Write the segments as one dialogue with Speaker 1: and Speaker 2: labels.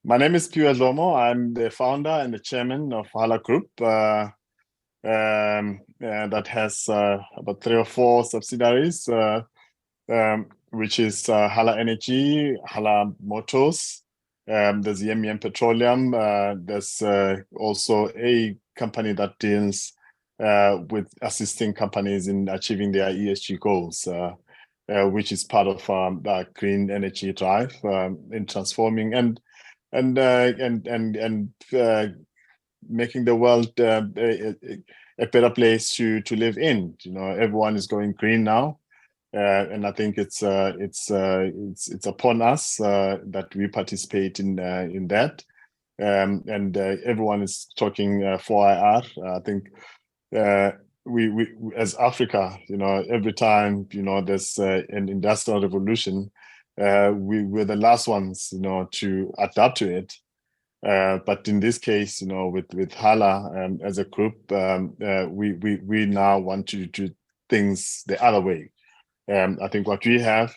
Speaker 1: My name is Siphiwe Dlomo. I'm the founder and the chairman of Hala Group, that has about three or four subsidiaries, which is Hala Energy, Hala Motors. There's Petroleum. There's also a company that deals with assisting companies in achieving their ESG goals, which is part of the green energy drive in transforming and making the world a better place to live in. You know, everyone is going green now, and I think it's upon us that we participate in that. And everyone is talking 4IR. I think we as Africa, you know, every time there's an industrial revolution, we were the last ones, to adapt to it. But in this case, with Hala as a group, we now want to do things the other way. I think what we have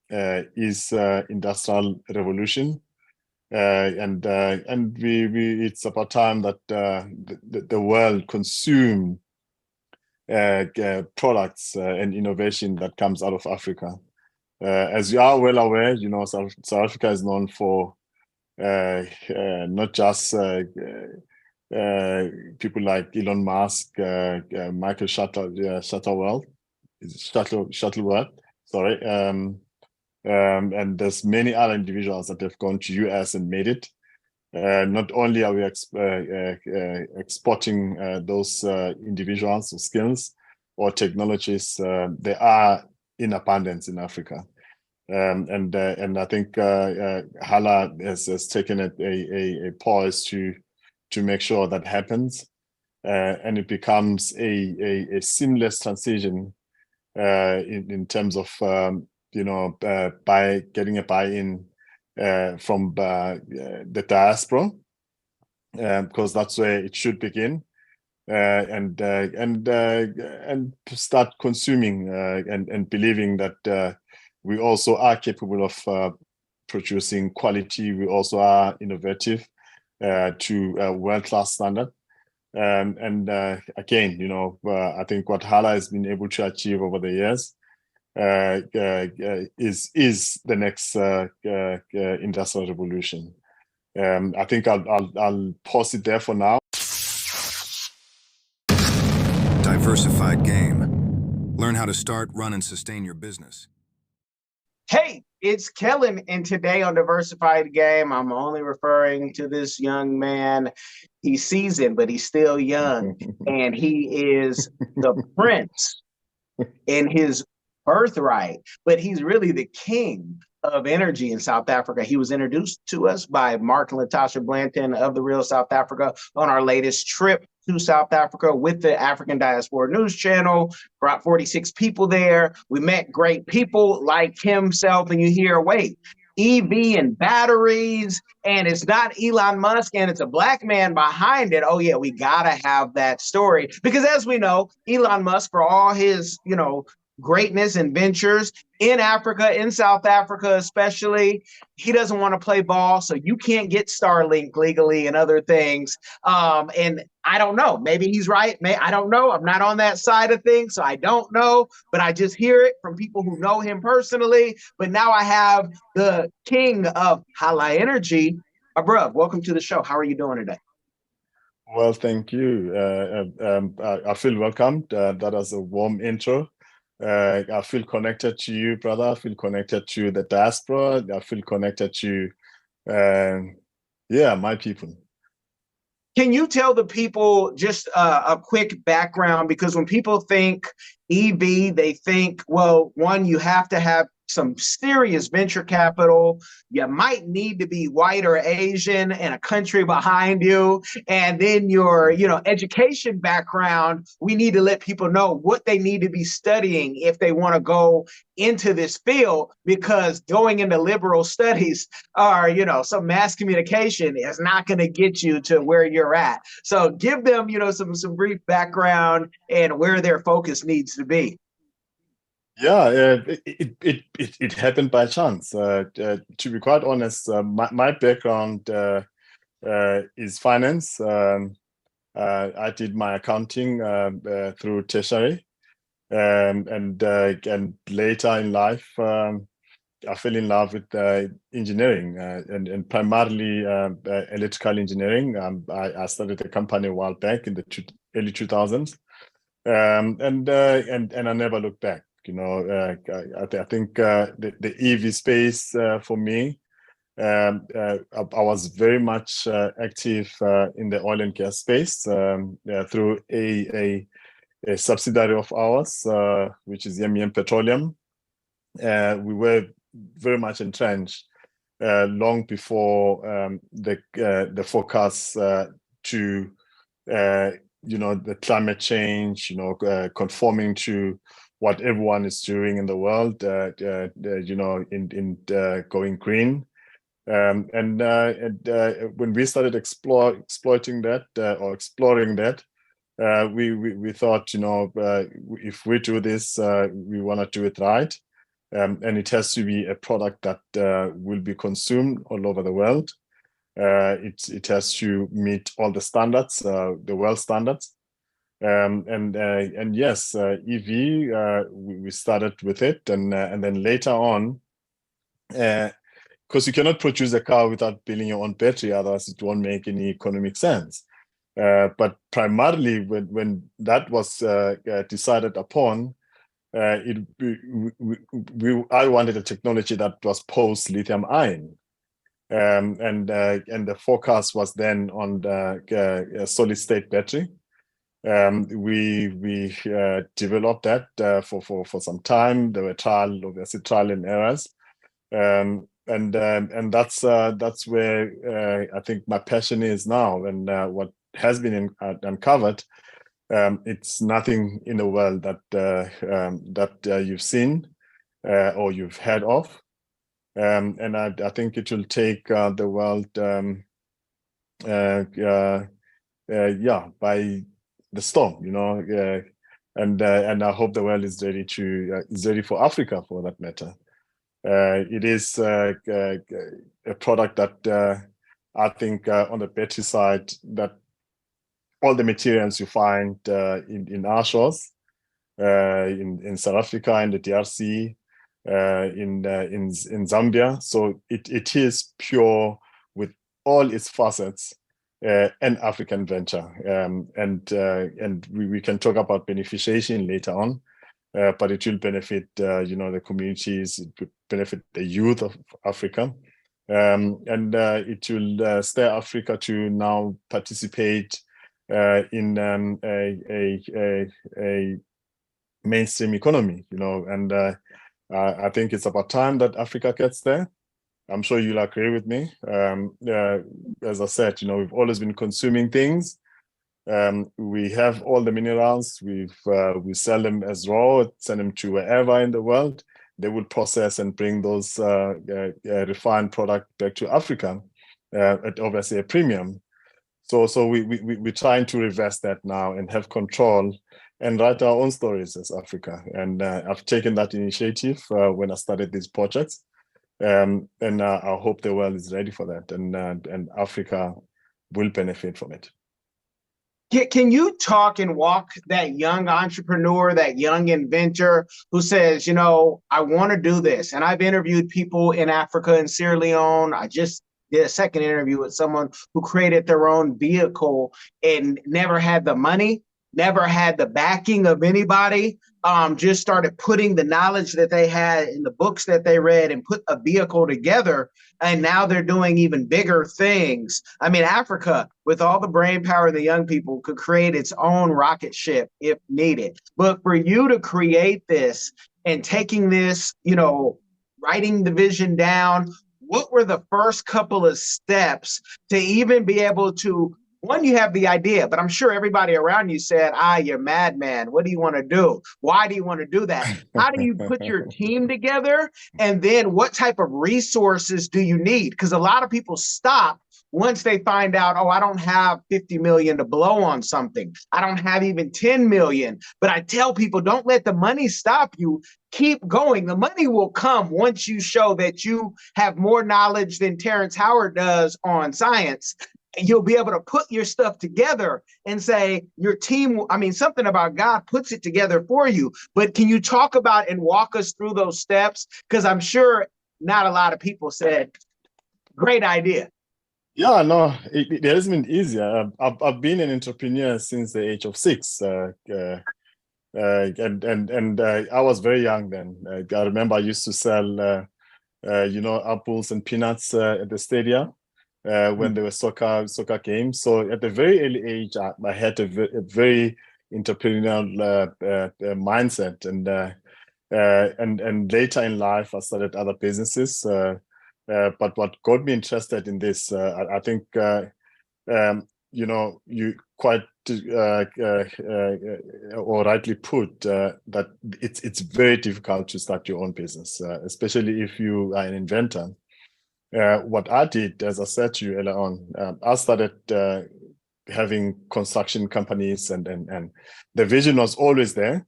Speaker 1: is industrial revolution, and it's about time that the world consume products and innovation that comes out of Africa. As you are well aware, South Africa is known for not just people like Elon Musk, Michael Shuttleworth, sorry, and there's many other individuals that have gone to US and made it. Not only are we exporting those individuals or skills or technologies, they are in abundance in Africa. And I think Hala has taken a pause to make sure that happens, and it becomes a seamless transition in terms of by getting a buy-in from the diaspora, because that's where it should begin, and start consuming and believing that we also are capable of producing quality. We also are innovative to a world-class standard. Again, I think what Hala has been able to achieve over the years is the next industrial revolution. I think I'll pause it there for now.
Speaker 2: Diversified Game. Learn how to start, run, and sustain your business.
Speaker 3: Hey, it's Kellen, and today on Diversified Game, I'm only referring to this young man. He's seasoned, but he's still young, and he is the prince in his birthright, but he's really the king of energy in South Africa. He was introduced to us by Mark and Latasha Blanton of The Real South Africa on our latest trip to South Africa with the African Diaspora News Channel. Brought 46 people there. We met great people like himself, and you hear, wait, EV and batteries, and it's not Elon Musk, and it's a black man behind it. Oh yeah, we gotta have that story, because as we know, Elon Musk, for all his, greatness and ventures in Africa, in South Africa especially, he doesn't want to play ball, so you can't get Starlink legally and other things. And I don't know, maybe he's right. I don't know. I'm not on that side of things, so I don't know, but I just hear it from people who know him personally. But now I have the king of Hala Energy. Bruv, welcome to the show. How are you doing today?
Speaker 1: Well, thank you. I feel welcomed. That was a warm intro. I feel connected to you, brother. I feel connected to the diaspora. I feel connected to, my people.
Speaker 3: Can you tell the people just a quick background? Because when people think EV, they think, well, one, you have to have some serious venture capital. You might need to be white or Asian and a country behind you. And then your, education background, we need to let people know what they need to be studying if they want to go into this field, because going into liberal studies or, some mass communication is not going to get you to where you're at. So give them, some brief background and where their focus needs to be.
Speaker 1: Yeah, it happened by chance. To be quite honest, my background is finance. I did my accounting through tertiary, and later in life, I fell in love with engineering and primarily electrical engineering. I started a company a while back in the early 2000s, and I never looked back. I think the EV space for me, I was very much active in the oil and gas space through a subsidiary of ours, which is Petroleum. We were very much entrenched long before the forecast to the climate change, conforming to what everyone is doing in the world, in going green. And when we started exploiting that or exploring that, we thought, if we do this, we want to do it right. And it has to be a product that will be consumed all over the world. It has to meet all the standards, the world standards. And yes, EV, we started with it, and then later on, because you cannot produce a car without building your own battery, otherwise it won't make any economic sense. But primarily, when that was decided upon, I wanted a technology that was post lithium ion, and the focus was then on the solid state battery. We developed that for some time. There were obviously trial and errors, and that's where I think my passion is now, and what has been uncovered. It's nothing in the world that you've seen or you've heard of, and I think it will take the world, by the storm, and I hope the world is ready for Africa, for that matter. It is a product that I think on the battery side, that all the materials you find in our shores, in South Africa, in the DRC, in Zambia. So it is pure with all its facets, an African venture, and we can talk about beneficiation later on, but it will benefit the communities, it will benefit the youth of Africa, and it will stir Africa to now participate in a mainstream economy, and I think it's about time that Africa gets there. I'm sure you'll agree with me. As I said, we've always been consuming things. We have all the minerals. We sell them as raw, send them to wherever in the world. They will process and bring those refined product back to Africa at obviously a premium. So we're trying to reverse that now and have control and write our own stories as Africa. And I've taken that initiative when I started these projects. And I hope the world is ready for that, and Africa will benefit from it.
Speaker 3: Can you talk and walk that young entrepreneur, that young inventor who says, I want to do this? And I've interviewed people in Africa and Sierra Leone. I just did a second interview with someone who created their own vehicle and never had the money, never had the backing of anybody, just started putting the knowledge that they had in the books that they read and put a vehicle together. And now they're doing even bigger things. I mean, Africa, with all the brain power of the young people, could create its own rocket ship if needed. But for you to create this and taking this, writing the vision down, what were the first couple of steps to even be able to, one, you have the idea, but I'm sure everybody around you said, you're madman. What do you want to do? Why do you want to do that? How do you put your team together? And then what type of resources do you need? Because a lot of people stop once they find out, oh, I don't have 50 million to blow on something, I don't have even 10 million, but I tell people, don't let the money stop you. Keep going. The money will come once you show that you have more knowledge than Terrence Howard does on science. And you'll be able to put your stuff together and say your team, I mean, something about God puts it together for you. But can you talk about and walk us through those steps? Because I'm sure not a lot of people said, great idea.
Speaker 1: Yeah, no, it hasn't been easy. I've been an entrepreneur since the age of 6, and I was very young then. I remember I used to sell, apples and peanuts at the stadium when there were soccer games. So at a very early age, I had a very entrepreneurial mindset, and later in life, I started other businesses. But what got me interested in this, I think, you quite or rightly put that it's very difficult to start your own business, especially if you are an inventor. What I did, as I said to you earlier on, I started having construction companies, and the vision was always there.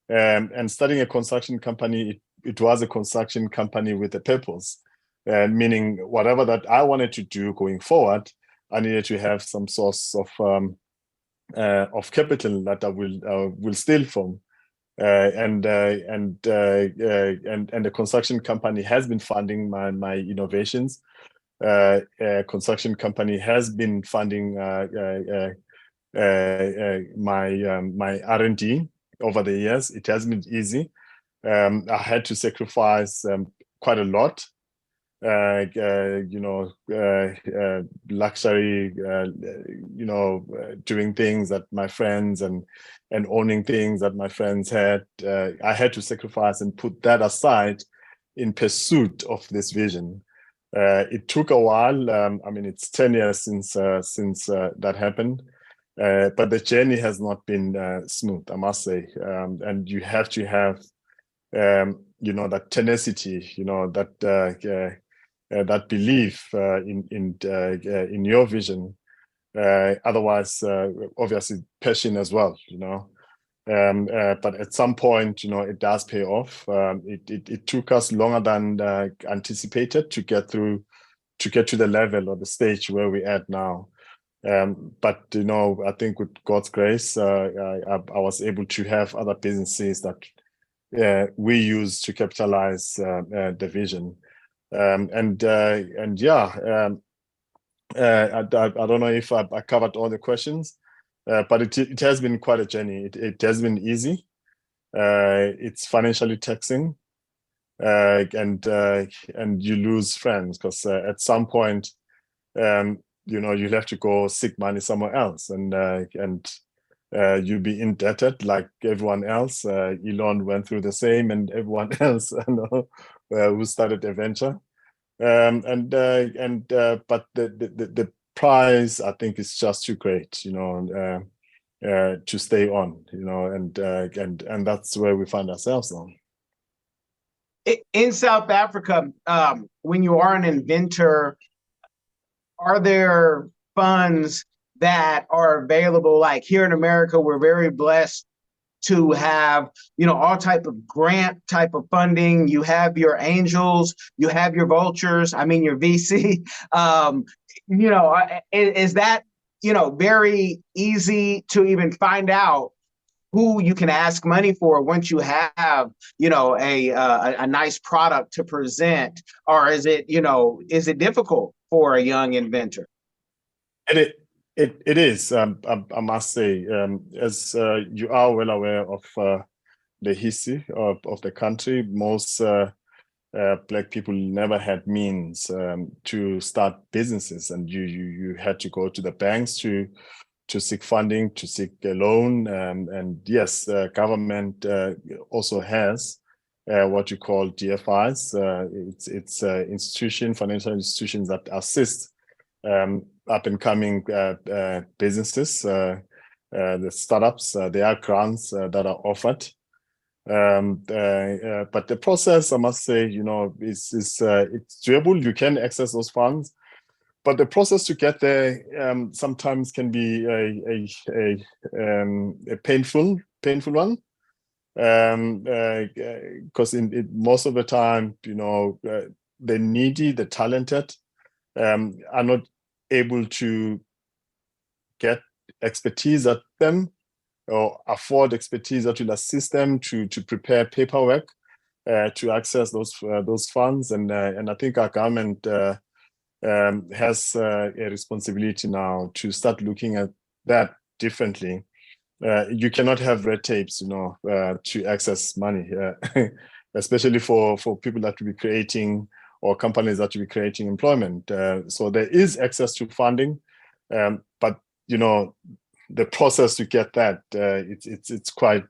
Speaker 1: And starting a construction company, it was a construction company with a purpose. Meaning whatever that I wanted to do going forward, I needed to have some source of capital that I will steal from, and the construction company has been funding my innovations. Construction company has been funding my R&D over the years. It hasn't been easy. I had to sacrifice quite a lot. Luxury, doing things that my friends and owning things that my friends had. I had to sacrifice and put that aside in pursuit of this vision. It took a while. I mean, it's 10 years since that happened. But the journey has not been smooth, I must say. And you have to have, that tenacity, that belief in your vision. Otherwise, obviously, passion as well. But at some point, it does pay off. It took us longer than anticipated to get to the level or the stage where we're at now. But I think with God's grace, I was able to have other businesses that we use to capitalize the vision. I don't know if I covered all the questions, but it has been quite a journey. It has been easy. It's financially taxing, and you lose friends because at some point, you'll have to go seek money somewhere else, and you'll be indebted like everyone else. Elon went through the same, and everyone else who started a venture. But the price, I think, is just too great, to stay on, and that's where we find ourselves now.
Speaker 3: In South Africa, when you are an inventor, are there funds that are available? Like here in America, we're very blessed to have, all type of grant type of funding. You have your angels, you have your vultures, your VC. Is that, very easy to even find out who you can ask money for once you have, a nice product to present? Or is it difficult for a young inventor?
Speaker 1: It is, I must say, as you are well aware of the history of the country. Most Black people never had means to start businesses, and you had to go to the banks to seek funding, to seek a loan. And yes, government also has what you call DFIs. It's financial institutions that assist up and coming businesses, the startups. There are grants that are offered, but the process, I must say, is it's doable. You can access those funds, but the process to get there sometimes can be a painful one, because most of the time, the needy, the talented, are not able to get expertise at them or afford expertise that will assist them to prepare paperwork to access those funds. And I think our government has a responsibility now to start looking at that differently. You cannot have red tapes, to access money, especially for people that will be creating, or companies that will be creating employment. So there is access to funding, but the process to get that, it's quite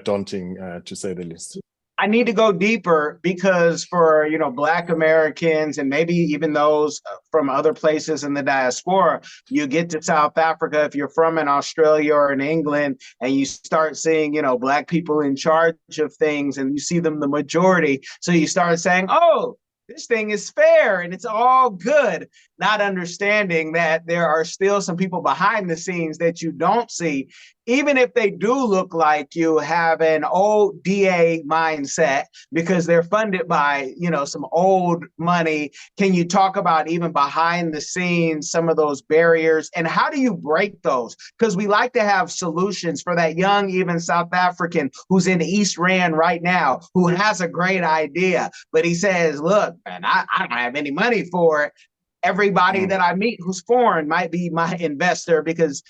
Speaker 1: daunting, to say the least.
Speaker 3: I need to go deeper because for, Black Americans and maybe even those from other places in the diaspora, you get to South Africa, if you're from in Australia or in England, and you start seeing, Black people in charge of things, and you see them the majority. So you start saying, oh, this thing is fair and it's all good, not understanding that there are still some people behind the scenes that you don't see, even if they do look like you have an old DA mindset because they're funded by, some old money. Can you talk about even behind the scenes, some of those barriers, and how do you break those? Because we like to have solutions for that young, even South African who's in East Rand right now, who has a great idea, but he says, look, man, I don't have any money for it. Everybody that I meet who's foreign might be my investor because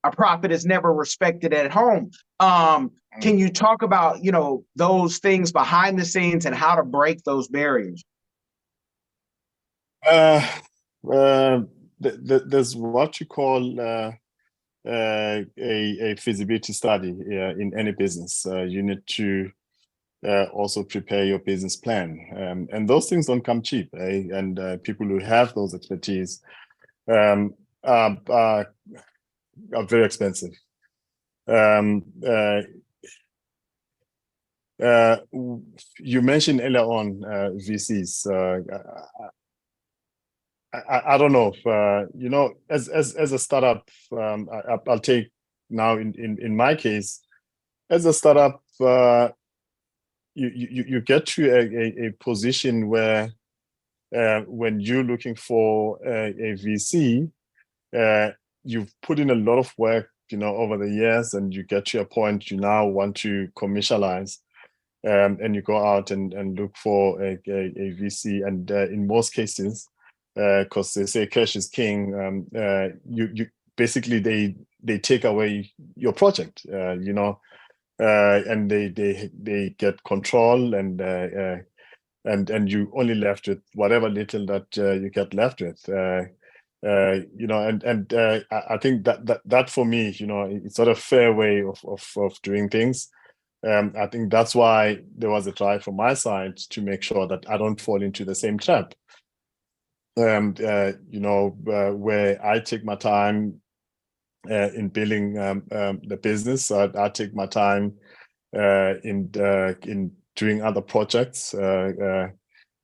Speaker 3: a profit is never respected at home. Can you talk about, those things behind the scenes and how to break those barriers?
Speaker 1: There's what you call a feasibility study in any business. You need to also prepare your business plan, and those things don't come cheap, and people who have those expertise are very expensive. You mentioned earlier on VCs. I don't know if as a startup, I'll take now in my case, as a startup, you get to a position where when you're looking for a VC, you've put in a lot of work, over the years, and you get to a point you now want to commercialize, and you go out and look for a VC, and in most cases, because they say cash is king, you basically they take away your project, and they get control, and you only left with whatever little that you get left with. I think that for me, it's not a fair way of doing things. I think that's why there was a try from my side to make sure that I don't fall into the same trap. Where I take my time in building the business, I take my time in doing other projects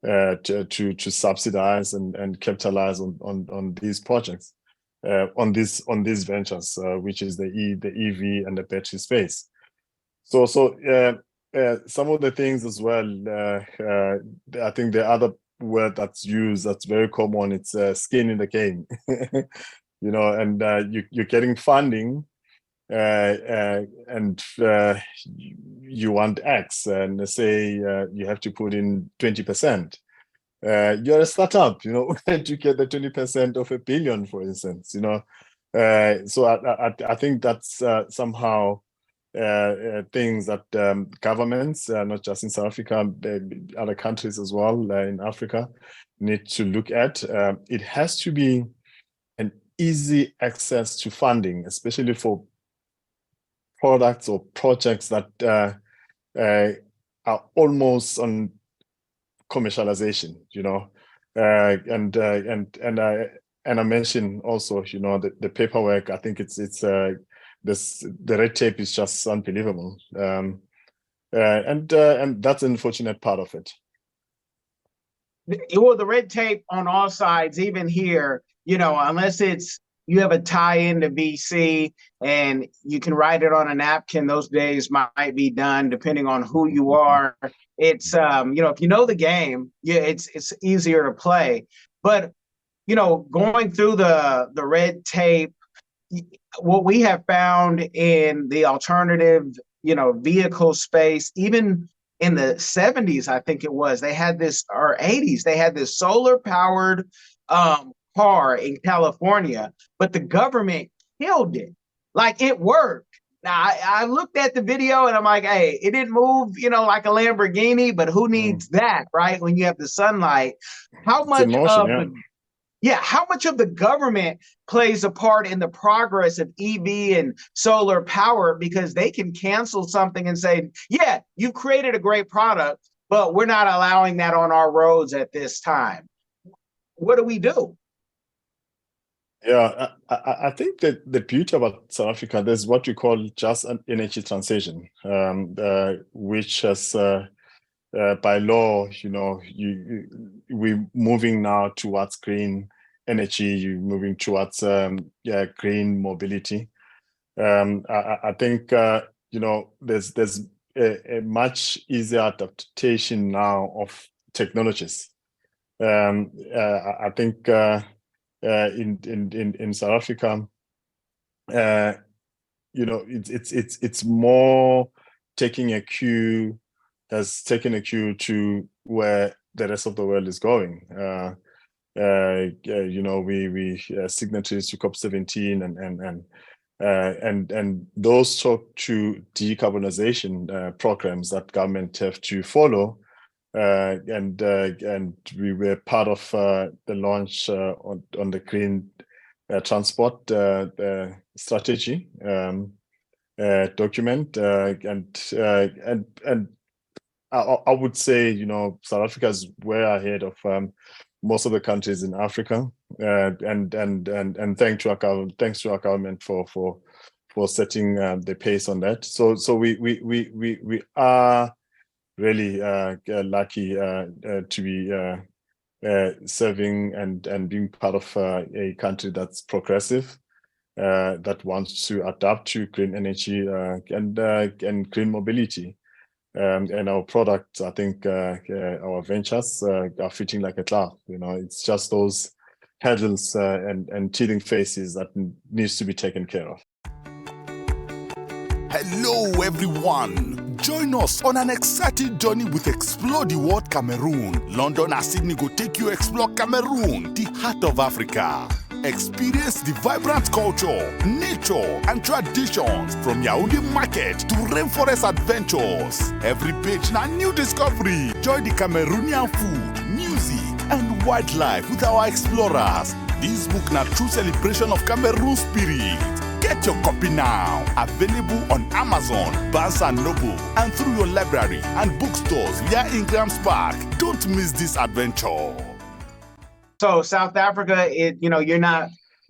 Speaker 1: to subsidize and capitalize on these projects, on these ventures, which is the EV and the battery space. So some of the things as well. I think the other word that's used that's very common, it's skin in the game. And you're getting funding, and you want X, and they say you have to put in 20%. You're a startup, to get the 20% of $1 billion, for instance. So I think that's somehow things that governments, not just in South Africa, other countries as well in Africa, need to look at. It has to be an easy access to funding, especially for products or projects that are almost on commercialization, and I mentioned also, the paperwork. I think the red tape is just unbelievable, and that's an unfortunate part of it.
Speaker 3: well, the red tape on all sides, even here, unless you have a tie into VC and you can write it on a napkin, those days might be done depending on who you are. It's if you know the game, yeah, it's easier to play. But going through the red tape, what we have found in the alternative, vehicle space, even in the 70s, I think it was, they had this, or 80s, they had this solar powered car in California, but the government killed it. Like, it worked. Now, I looked at the video and I'm like, hey, it didn't move, like a Lamborghini, but who needs that, right? When you have the sunlight, how much
Speaker 1: motion,
Speaker 3: of how much of the government plays a part in the progress of EV and solar power, because they can cancel something and say, yeah, you created a great product, but we're not allowing that on our roads at this time. What do we do?
Speaker 1: Yeah, I think that the beauty about South Africa, there's what we call just an energy transition, which has, by law, we're moving now towards green energy. You're moving towards green mobility. I think there's a much easier adaptation now of technologies. I think in South Africa, it's more taking a cue, has taken a cue to where the rest of the world is going. We signatories to COP17 and those talk to decarbonization programs that government have to follow. And we were part of the launch on the green transport strategy document, and I would say South Africa is way ahead of most of the countries in Africa, and thanks to our government for setting the pace on that. So we are really lucky to be serving and being part of a country that's progressive, that wants to adapt to green energy and green mobility. And our products, I think, our ventures are fitting like a glove. It's just those hurdles and teething faces that needs to be taken care of.
Speaker 4: Hello, everyone. Join us on an exciting journey with Explore the World Cameroon. London and Sydney go take you explore Cameroon, the heart of Africa. Experience the vibrant culture, nature, and traditions from Yaoundé market to rainforest adventures. Every page na new discovery. Join the Cameroonian food, music, and wildlife with our explorers. This book na true celebration of Cameroon spirit. Get your copy now. Available on Amazon, Barnes & Noble, and through your library and bookstores via Ingram's Park. Don't miss this adventure.
Speaker 3: So South Africa,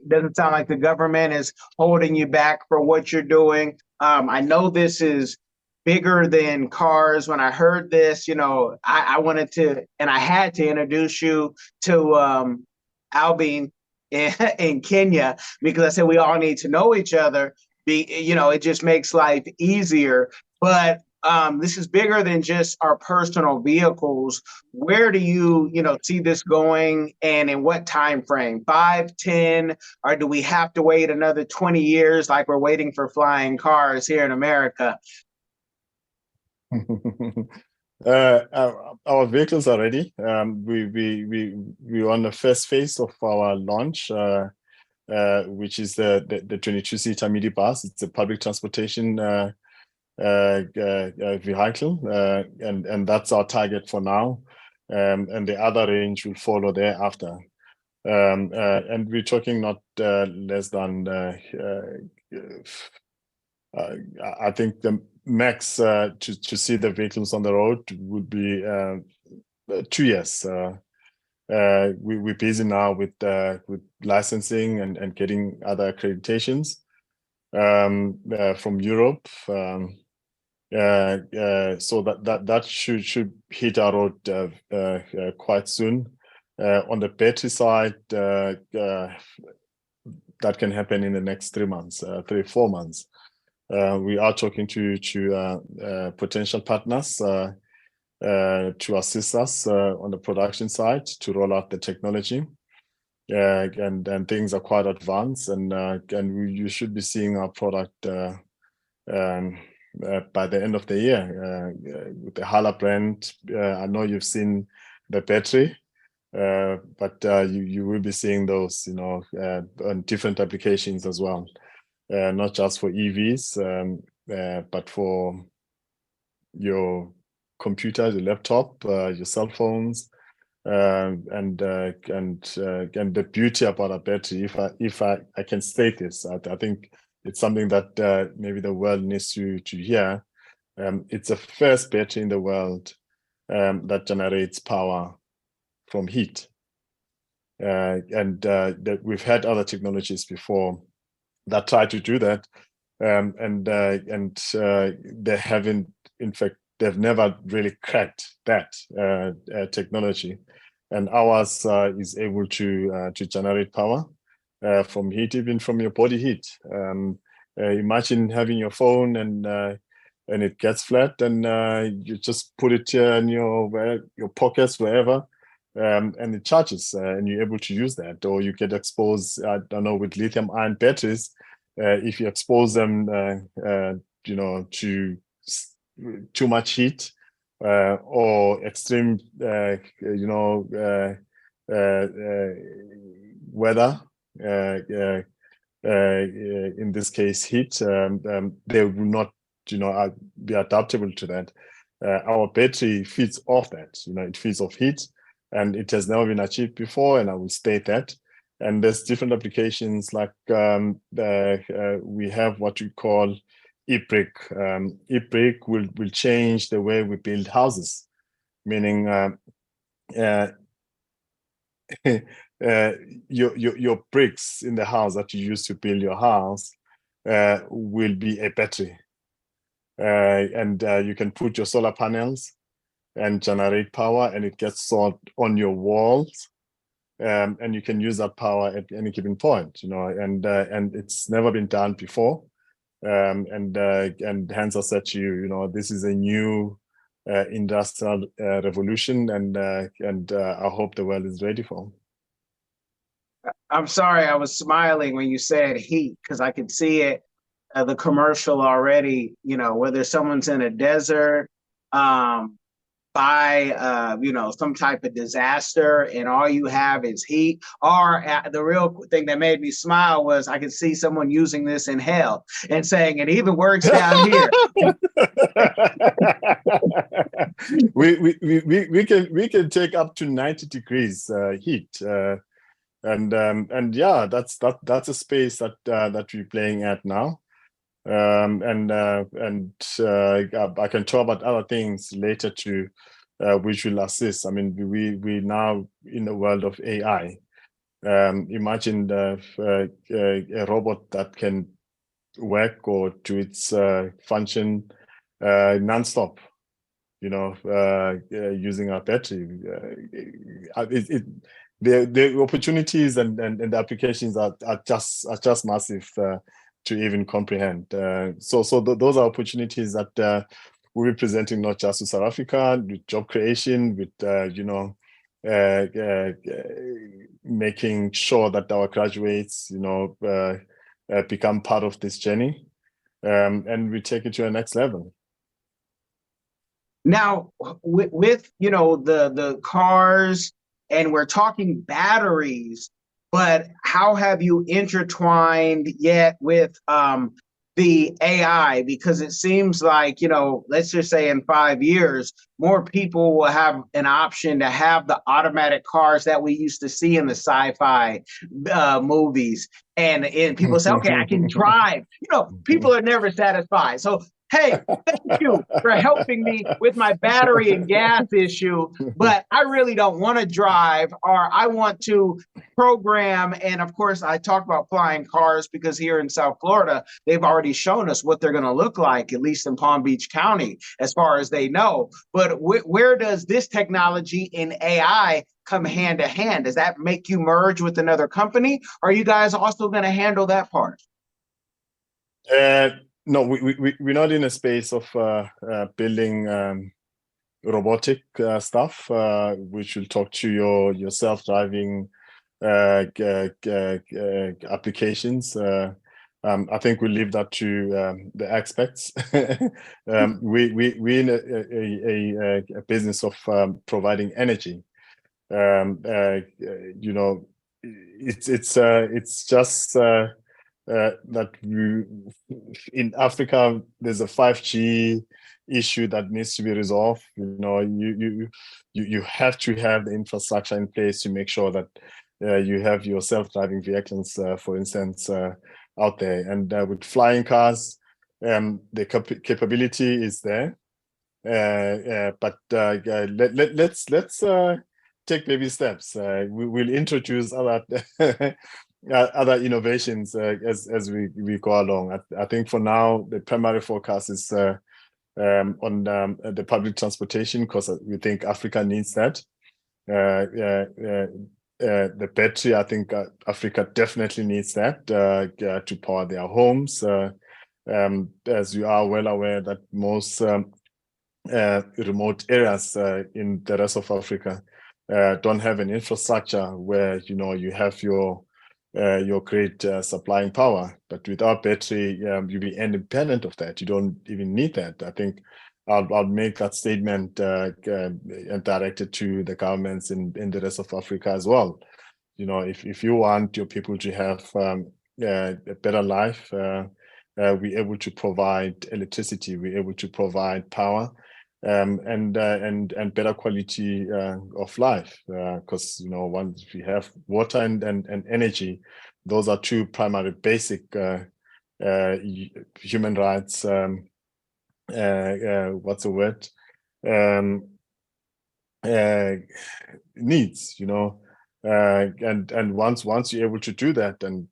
Speaker 3: doesn't sound like the government is holding you back for what you're doing. I know this is bigger than cars. When I heard this, I wanted to, and I had to introduce you to Albin in Kenya, because I said we all need to know each other. It just makes life easier. But this is bigger than just our personal vehicles. Where do you, see this going, and in what time frame? 5, 10, or do we have to wait another 20 years like we're waiting for flying cars here in America?
Speaker 1: Our vehicles are ready. We're on the first phase of our launch, which is the 22-seater minibus. It's a public transportation vehicle, and that's our target for now. And the other range will follow thereafter. And we're talking not less than I think the max to see the vehicles on the road would be 2 years. We're busy now with licensing and getting other accreditations from Europe. So that should hit our road quite soon. On the battery side, that can happen in the next 3 months, 3-4 months. We are talking to potential partners to assist us on the production side to roll out the technology. And things are quite advanced, and you should be seeing our product by the end of the year with the Hala brand. I know you've seen the battery, but you will be seeing those, on different applications as well, not just for EVs, but for your computers, your laptop, your cell phones, and the beauty about a battery, if I can state this, I think it's something that maybe the world needs to hear. It's the first battery in the world that generates power from heat, and that we've had other technologies before that try to do that, and they haven't, in fact, they've never really cracked that technology. And ours is able to generate power from heat, even from your body heat. Imagine having your phone and it gets flat, and you just put it in your pockets, wherever, and it charges, and you're able to use that. Or you get exposed, I don't know, with lithium-ion batteries, if you expose them, to too much heat or extreme, weather, in this case heat, they will not, be adaptable to that. Our battery feeds off that, it feeds off heat, and it has never been achieved before, and I will state that. And there's different applications, like we have what we call e-brick. E-brick will change the way we build houses, meaning your bricks in the house that you use to build your house will be a battery, and you can put your solar panels and generate power, and it gets stored on your walls, and you can use that power at any given point, and it's never been done before. And hence I said to you, this is a new industrial revolution, and I hope the world is ready for.
Speaker 3: I'm sorry, I was smiling when you said heat, because I could see it, the commercial already, whether someone's in a desert, by some type of disaster, and all you have is heat. Or the real thing that made me smile was I could see someone using this in hell and saying it even works down here.
Speaker 1: we can take up to 90 degrees heat, and yeah, that's a space that we're playing at now. And I can talk about other things later too, which will assist. I mean, we now in the world of AI. Imagine a robot that can work or do its function non-stop, using our battery. The opportunities and the applications are just massive to even comprehend. So those are opportunities that we're presenting, not just to South Africa, with job creation, with making sure that our graduates, become part of this journey, and we take it to the next level.
Speaker 3: Now, with the cars, and we're talking batteries, but how have you intertwined yet with the AI? Because it seems like, let's just say in 5 years, more people will have an option to have the automatic cars that we used to see in the sci-fi movies. And people say, okay, I can drive. People are never satisfied. So hey, thank you for helping me with my battery and gas issue, but I really don't want to drive, or I want to program. And of course, I talk about flying cars because here in South Florida, they've already shown us what they're going to look like, at least in Palm Beach County, as far as they know. But where does this technology in AI come hand to hand? Does that make you merge with another company? Or are you guys also going to handle that part?
Speaker 1: No, we're not in a space of building robotic stuff, which will talk to your self-driving applications. I think we'll leave that to the experts. We're in a business of providing energy. You know, it's just that in Africa there's a 5G issue that needs to be resolved. You know, you have to have the infrastructure in place to make sure that you have your self-driving vehicles, for instance, out there. And with flying cars, the capability is there. But let's take baby steps. We will introduce other other innovations as we go along. I think for now the primary focus is on the public transportation, because we think Africa needs that. The battery, I think Africa definitely needs that to power their homes. As you are well aware that most remote areas in the rest of Africa don't have an infrastructure where you have your grid supplying power. But without battery, you'll be independent of that. You don't even need that. I think I'll make that statement and direct it to the governments in the rest of Africa as well. If you want your people to have a better life, we're able to provide electricity, we're able to provide power, and better quality of life, because once we have water and energy, those are two primary basic human rights. What's the word? Needs, and once you're able to do that, and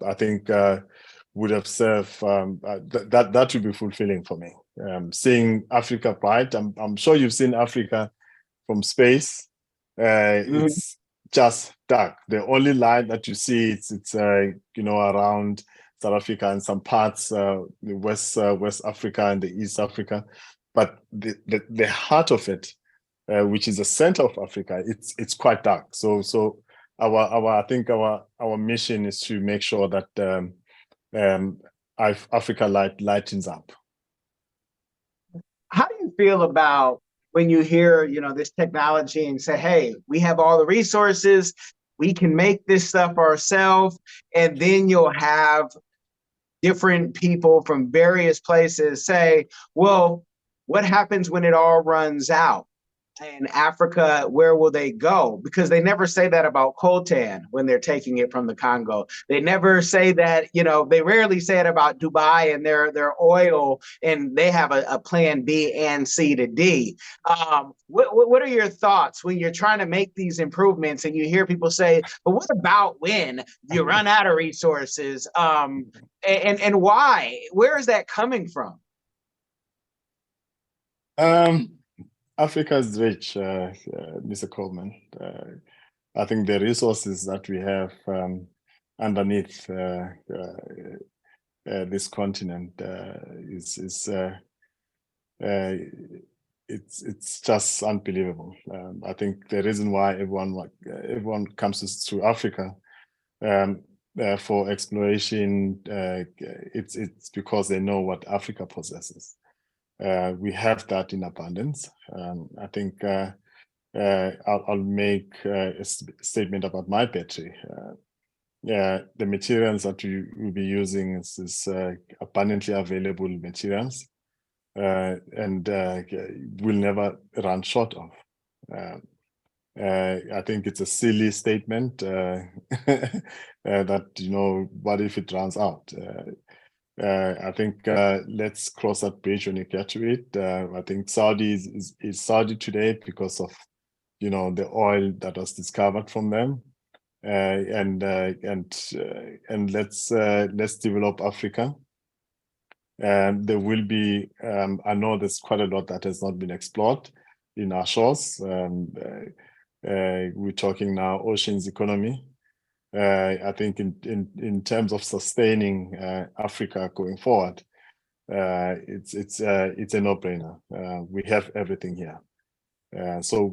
Speaker 1: I think would have served that would be fulfilling for me. Seeing Africa bright, I'm sure you've seen Africa from space. It's just dark. The only light that you see, it's around South Africa and some parts West Africa and the East Africa, but the heart of it, which is the center of Africa, it's quite dark. So I think our mission is to make sure that Africa lightens up.
Speaker 3: How do you feel about when you hear this technology and say, hey, we have all the resources, we can make this stuff ourselves, and then you'll have different people from various places say, well, what happens when it all runs out? In Africa, where will they go? Because they never say that about coltan when they're taking it from the Congo. They never say that, they rarely say it about Dubai and their oil, and they have a plan B and C to D. What are your thoughts when you're trying to make these improvements and you hear people say, but what about when you run out of resources? And why? Where is that coming from?
Speaker 1: Africa is rich, Mr. Coleman. I think the resources that we have underneath this continent it's just unbelievable. I think the reason why everyone comes to Africa for exploration, it's because they know what Africa possesses. We have that in abundance. I think I'll make a statement about my battery. The materials that we will be using is abundantly available materials, and we'll never run short of. I think it's a silly statement that what if it runs out? I think let's cross that bridge when you get to it. I think Saudi is Saudi today because of, you know, the oil that was discovered from them. And let's develop Africa. There will be, I know there's quite a lot that has not been explored in our shores. We're talking now oceans economy. I think in terms of sustaining Africa going forward, it's a no-brainer. We have everything here. So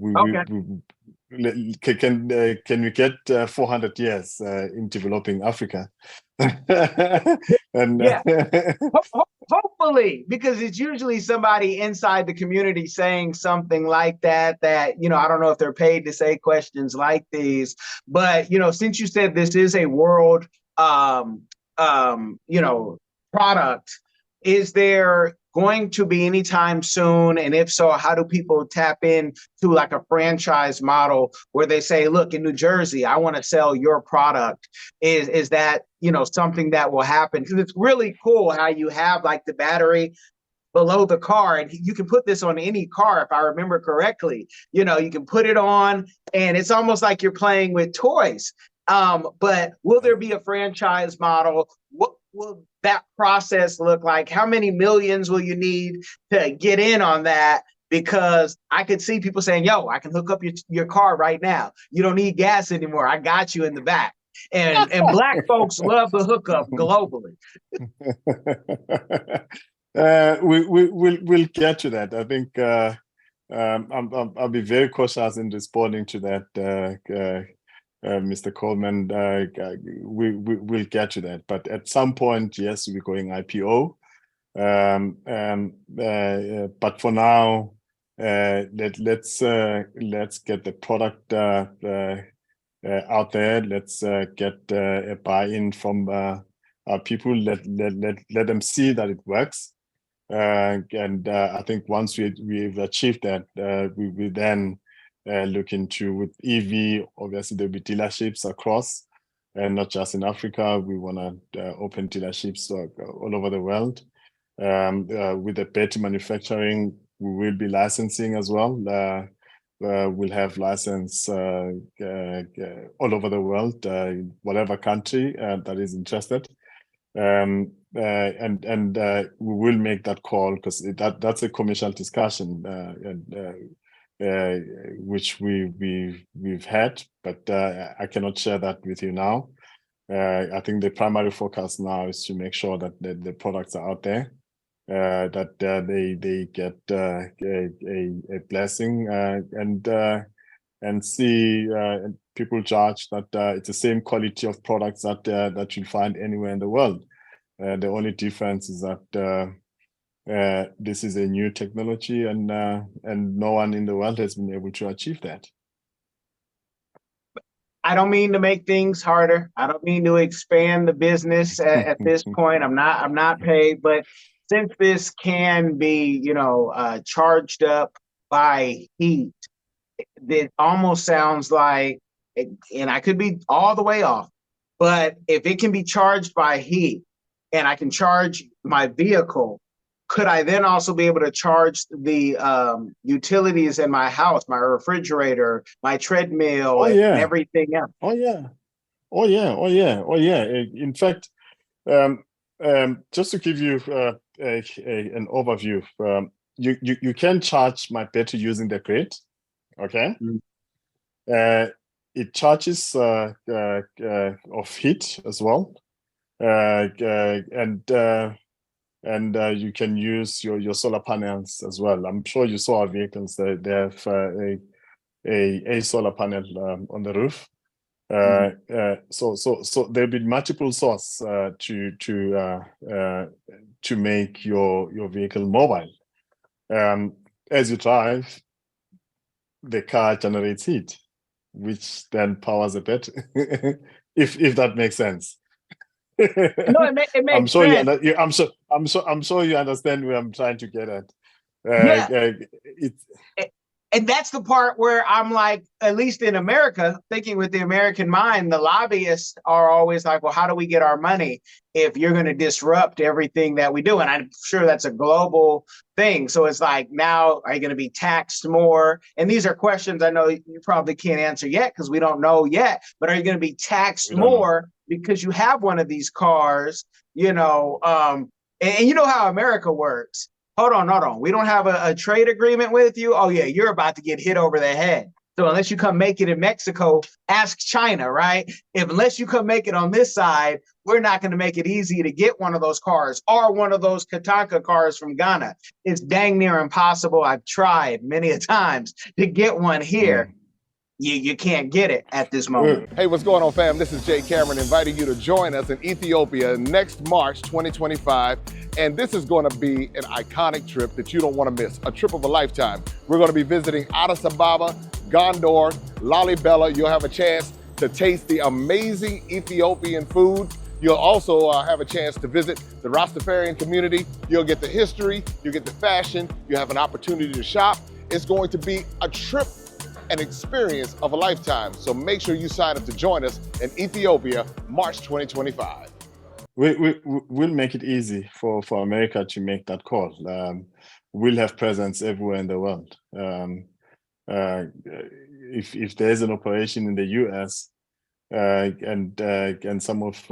Speaker 1: can we get 400 years in developing Africa? And
Speaker 3: yeah. Hopefully, because it's usually somebody inside the community saying something like that, you know, I don't know if they're paid to say questions like these, but, you know, since you said this is a world, you know, product, is there going to be anytime soon? And if so, how do people tap in to like a franchise model where they say, look, in New Jersey, I want to sell your product? Is that, you know, something that will happen? Because it's really cool how you have like the battery below the car, and you can put this on any car, if I remember correctly. You know, you can put it on and it's almost like you're playing with toys. But will there be a franchise model? What will that process look like? How many millions will you need to get in on that? Because I could see people saying, yo, I can hook up your car right now. You don't need gas anymore. I got you in the back. And Black folks love the hookup globally.
Speaker 1: We'll get to that. I think I'll be very cautious in responding to that, Mr. Coleman. We'll get to that, but at some point, yes, we're going IPO. But for now, let's get the product out there. Let's get a buy-in from our people. Let them see that it works. And I think once we've achieved that, we will then look into, with EV, obviously there'll be dealerships across, and not just in Africa. We want to open dealerships all over the world. With the battery manufacturing, we will be licensing as well. We'll have license all over the world, whatever country that is interested. And we will make that call, because that's a commercial discussion, which we've had, but I cannot share that with you now. I think the primary focus now is to make sure that the products are out there, that they get a blessing, and see people judge that it's the same quality of products that you'll find anywhere in the world. The only difference is that this is a new technology, and no one in the world has been able to achieve that.
Speaker 3: I don't mean to make things harder. I don't mean to expand the business at this point. I'm not paid, but since this can be, you know, charged up by heat, it almost sounds like, and I could be all the way off, but if it can be charged by heat and I can charge my vehicle, could I then also be able to charge the utilities in my house, my refrigerator, my treadmill, and everything else?
Speaker 1: Oh yeah. In fact, just to give you an overview, you can charge my battery using the grid. Okay. It charges of heat as well, and you can use your solar panels as well. I'm sure you saw our vehicles; they have a solar panel on the roof. So there'll be multiple sources to make your vehicle mobile. As you drive, the car generates heat, which then powers a battery. if that makes sense.
Speaker 3: No, it makes sense.
Speaker 1: I'm sure you understand where I'm trying to get at.
Speaker 3: And that's the part where I'm like, at least in America, thinking with the American mind, the lobbyists are always like, well, how do we get our money if you're going to disrupt everything that we do? And I'm sure that's a global thing. So it's like, now are you going to be taxed more? And these are questions I know you probably can't answer yet because we don't know yet. But are you going to be taxed more because you have one of these cars, you know? And you know how America works. Hold on. We don't have a trade agreement with you. Oh, yeah, you're about to get hit over the head. So unless you come make it in Mexico, ask China, right? Unless you come make it on this side, we're not going to make it easy to get one of those cars or one of those Katanka cars from Ghana. It's dang near impossible. I've tried many a times to get one here. You can't get it at this moment.
Speaker 5: Hey, what's going on, fam? This is Jay Cameron inviting you to join us in Ethiopia next March 2025. And this is going to be an iconic trip that you don't want to miss, a trip of a lifetime. We're going to be visiting Addis Ababa, Gondor, Lalibela. You'll have a chance to taste the amazing Ethiopian food. You'll also have a chance to visit the Rastafarian community. You'll get the history, you'll get the fashion, you'll have an opportunity to shop. It's going to be a trip, an experience of a lifetime. So make sure you sign up to join us in Ethiopia, March 2025.
Speaker 1: We'll make it easy for America to make that call. We'll have presence everywhere in the world. If there's an operation in the US and some of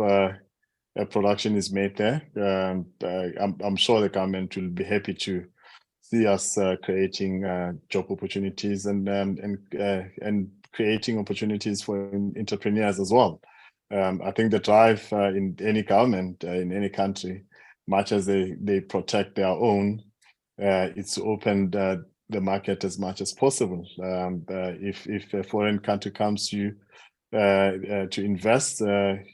Speaker 1: production is made there, I'm sure the government will be happy to see us creating job opportunities and creating opportunities for entrepreneurs as well. I think the drive in any government, in any country, much as they protect their own, it's to open the market as much as possible. If a foreign country comes to invest, or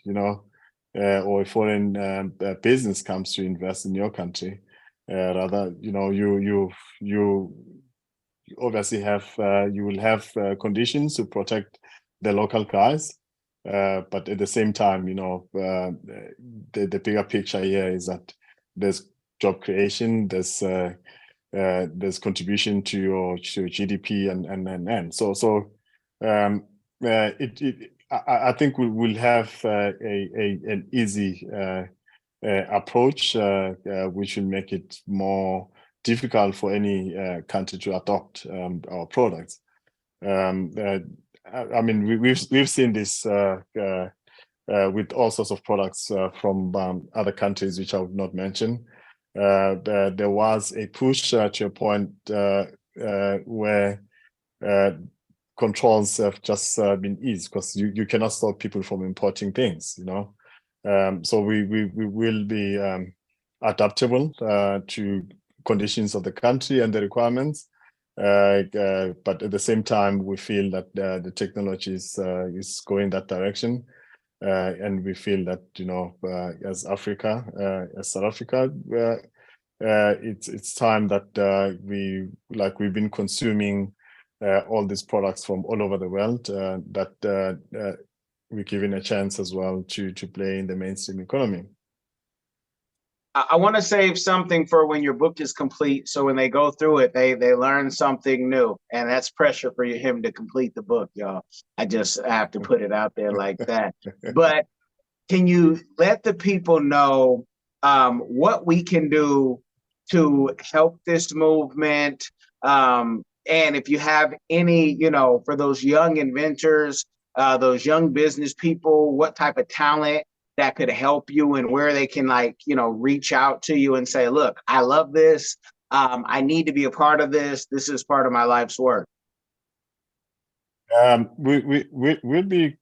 Speaker 1: a foreign business comes to invest in your country, rather, you obviously you will have conditions to protect the local guys. But at the same time, the bigger picture here is that there's job creation, there's contribution to your GDP and so I think we will have an easy approach, which will make it more difficult for any country to adopt our products. I mean, we've seen this with all sorts of products from other countries, which I would not mention. There was a push to a point where controls have just been eased because you cannot stop people from importing things, So we will be adaptable to conditions of the country and the requirements. But at the same time, we feel that the technology is going that direction, and we feel that as Africa, as South Africa, it's time that we've been consuming all these products from all over the world, that we're given a chance as well to play in the mainstream economy.
Speaker 3: I want to save something for when your book is complete. So when they go through it, they learn something new. And that's pressure for him to complete the book, y'all. I just have to put it out there like that. But can you let the people know what we can do to help this movement? And if you have any, for those young inventors, those young business people, what type of talent that could help you and where they can reach out to you and say, look, I love this. I need to be a part of this. This is part of my life's work.
Speaker 1: We'll be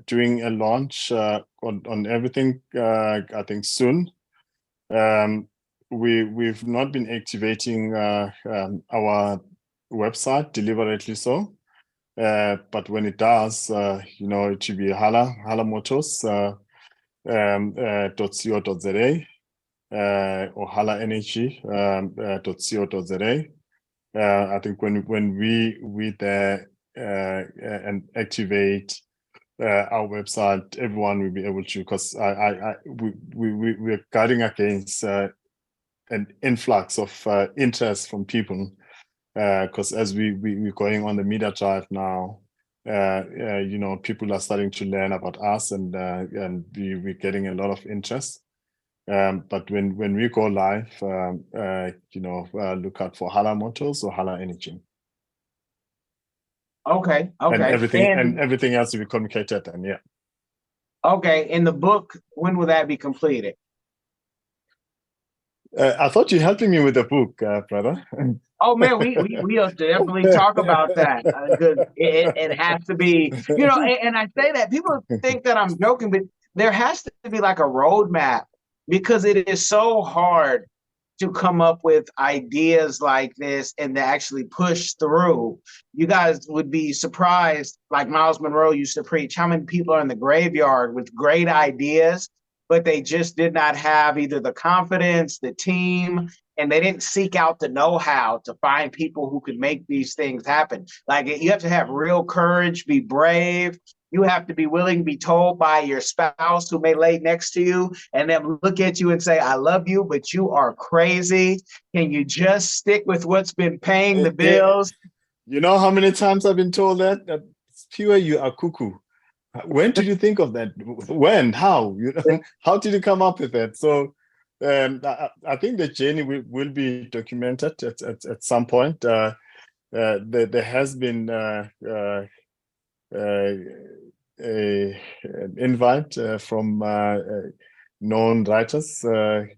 Speaker 1: doing a launch on everything, I think soon. We've not been activating our website deliberately so. But when it does, it should be Hala Motors, .co.za, or Hala Energy, .co.za. I think when we there and activate our website, everyone will be able to, because we're guarding against an influx of interest from people because as we're going on the media drive now, people are starting to learn about us, and we're getting a lot of interest. But when we go live, look out for Hala Motors or Hala Energy.
Speaker 3: Okay.
Speaker 1: And everything else will be communicated then, yeah. Okay.
Speaker 3: In the book, when will that be completed?
Speaker 1: I thought you're helping me with the book, brother.
Speaker 3: Oh man, we have to definitely talk about that, because it has to be, and I say that people think that I'm joking, but there has to be like a roadmap, because it is so hard to come up with ideas like this and to actually push through. You guys would be surprised, like Miles Monroe used to preach, how many people are in the graveyard with great ideas, but they just did not have either the confidence, the team, and they didn't seek out the know-how to find people who could make these things happen. Like, you have to have real courage, be brave. You have to be willing to be told by your spouse who may lay next to you and then look at you and say, I love you, but you are crazy. Can you just stick with what's been paying the bills?
Speaker 1: You know how many times I've been told that? Siphiwe, you are cuckoo. When did you think of that? When? How? How did you come up with that? So I think the journey will be documented at some point. There has been an invite from known writers, and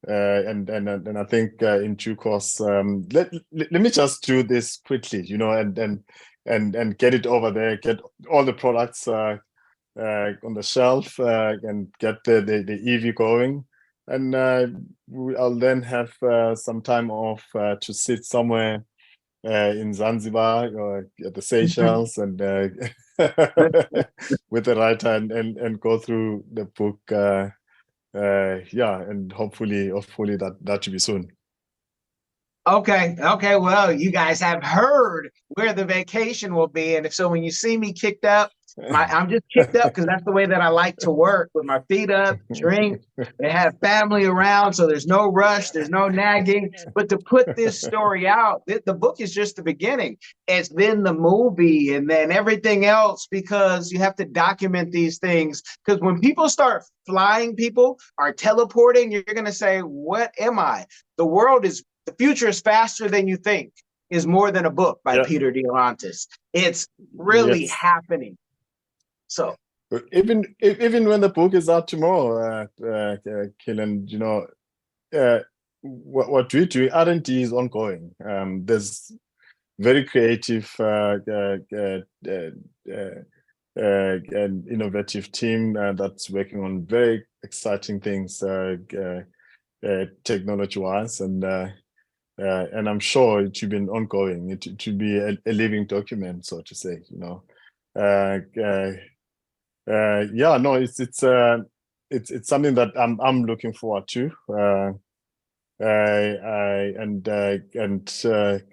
Speaker 1: I think in due course, let me just do this quickly, and get it over there, get all the products on the shelf, and get the EV going, and I'll then have some time off to sit somewhere in Zanzibar or at the Seychelles, and with the writer and go through the book, and hopefully that should be soon.
Speaker 3: Okay. Well, you guys have heard where the vacation will be, and so when you see me kicked up, I'm just kicked up because that's the way that I like to work, with my feet up, drink, and have family around, so there's no rush, there's no nagging. But to put this story out, the book is just the beginning. It's then the movie, and then everything else, because you have to document these things. Because when people start flying, people are teleporting, you're going to say, what am I? The future is faster than you think is more than a book by Peter De Laurentiis. It's really happening. So
Speaker 1: even when the book is out tomorrow, Killen, what we do, R&D is ongoing. There's very creative and innovative team that's working on very exciting things technology-wise, and I'm sure it should be ongoing. It should be a living document, so to say. It's something that I'm looking forward to.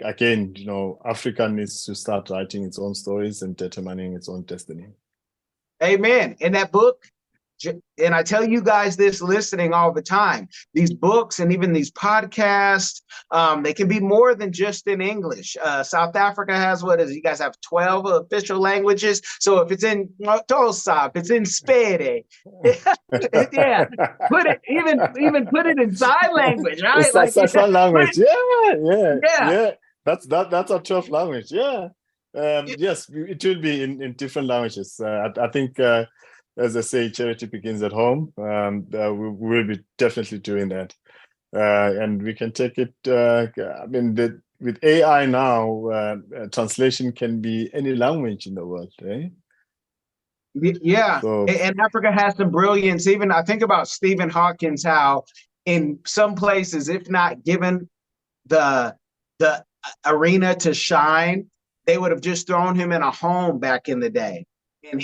Speaker 1: Again, Africa needs to start writing its own stories and determining its own destiny.
Speaker 3: Amen. In that book, and I tell you guys this listening all the time, these books and even these podcasts, they can be more than just in English. South Africa has, you guys have 12 official languages. So if it's in Tosa, if it's in Spede, put it, even put it in sign language, right?
Speaker 1: Sign language, yeah. That's a tough language, yeah. Yes, it will be in different languages. I think, as I say, charity begins at home. We will be definitely doing that, and we can take it. With AI now, translation can be any language in the world, eh?
Speaker 3: Yeah, so, and Africa has some brilliance. Even I think about Stephen Hawkins, how in some places, if not given the arena to shine, they would have just thrown him in a home back in the day. And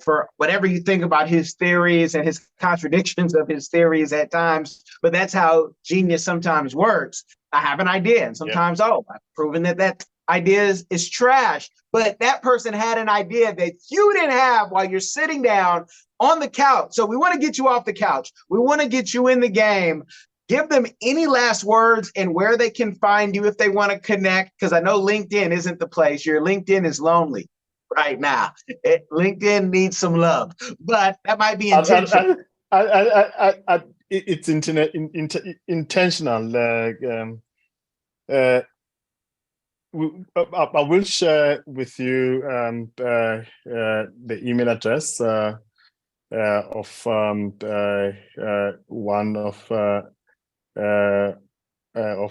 Speaker 3: for whatever you think about his theories and his contradictions of his theories at times, but that's how genius sometimes works. I have an idea, and sometimes, I've proven that idea is trash. But that person had an idea that you didn't have while you're sitting down on the couch. So we want to get you off the couch. We want to get you in the game. give them any last words and where they can find you if they want to connect, because I know LinkedIn isn't the place. Your LinkedIn is lonely right now. LinkedIn needs some love, but that might be intentional.
Speaker 1: It's intentional. I will share with you the email address of one of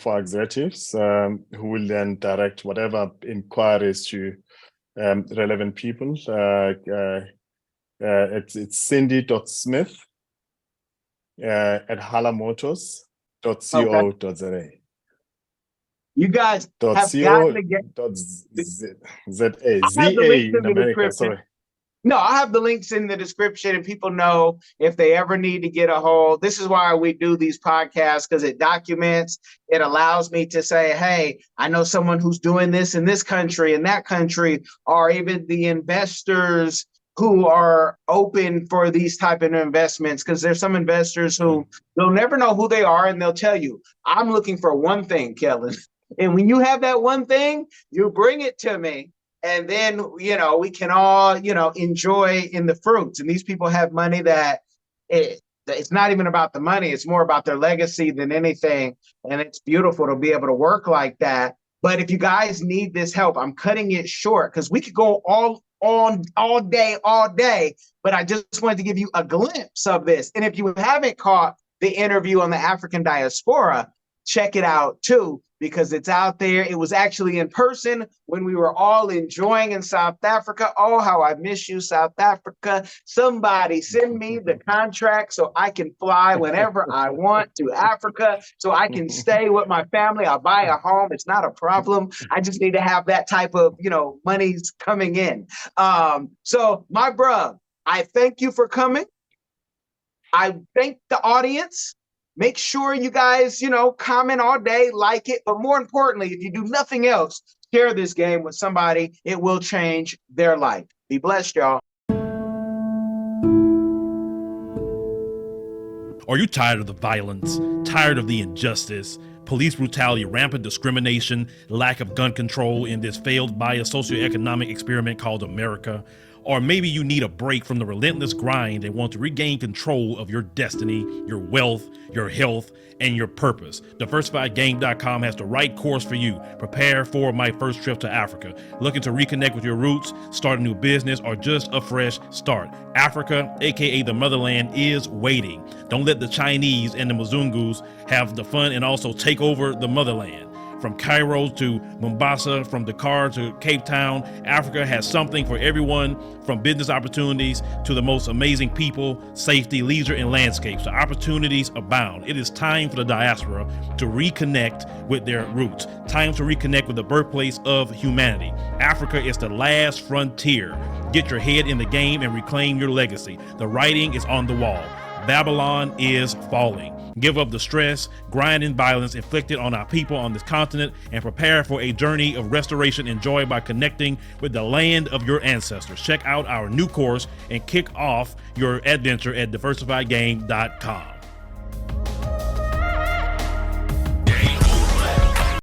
Speaker 1: our executives, who will then direct whatever inquiries to relevant people. It's Cindy.Smith at halamotors.co.za.
Speaker 3: You guys have got to get
Speaker 1: ZA in America. Sorry.
Speaker 3: No, I'll have the links in the description, and people know if they ever need to get a hold. This is why we do these podcasts, because it documents, it allows me to say, hey, I know someone who's doing this in this country and that country, or even the investors who are open for these type of investments, because there's some investors who they'll never know who they are, and they'll tell you, I'm looking for one thing, Kellen. And when you have that one thing, you bring it to me. And then, we can all, enjoy in the fruits. And these people have money that it's not even about the money. It's more about their legacy than anything. And it's beautiful to be able to work like that. But if you guys need this help, I'm cutting it short because we could go all day. But I just wanted to give you a glimpse of this. And if you haven't caught the interview on the African diaspora, check it out too, because it's out there. It was actually in person when we were all enjoying in South Africa. Oh, how I miss you, South Africa. Somebody send me the contract so I can fly whenever I want to Africa, so I can stay with my family. I'll buy a home. It's not a problem. I just need to have that type of, money's coming in. So my bruh, I thank you for coming. I thank the audience. Make sure you guys, comment all day, like it. But more importantly, if you do nothing else, share this game with somebody. It will change their life. Be blessed, y'all.
Speaker 6: Are you tired of the violence, tired of the injustice, police brutality, rampant discrimination, lack of gun control in this failed bio-socioeconomic experiment called America? Or maybe you need a break from the relentless grind and want to regain control of your destiny, your wealth, your health, and your purpose. DiversifiedGame.com has the right course for you. Prepare for my first trip to Africa. Looking to reconnect with your roots, start a new business, or just a fresh start. Africa, aka the motherland, is waiting. Don't let the Chinese and the Mzungus have the fun and also take over the motherland. From Cairo to Mombasa, from Dakar to Cape Town, Africa has something for everyone, from business opportunities to the most amazing people, safety, leisure, and landscapes. The opportunities abound. It is time for the diaspora to reconnect with their roots. Time to reconnect with the birthplace of humanity. Africa is the last frontier. Get your head in the game and reclaim your legacy. The writing is on the wall. Babylon is falling. Give up the stress, grind, and violence inflicted on our people on this continent and prepare for a journey of restoration and joy by connecting with the land of your ancestors. Check out our new course and kick off your adventure at diversifiedgame.com.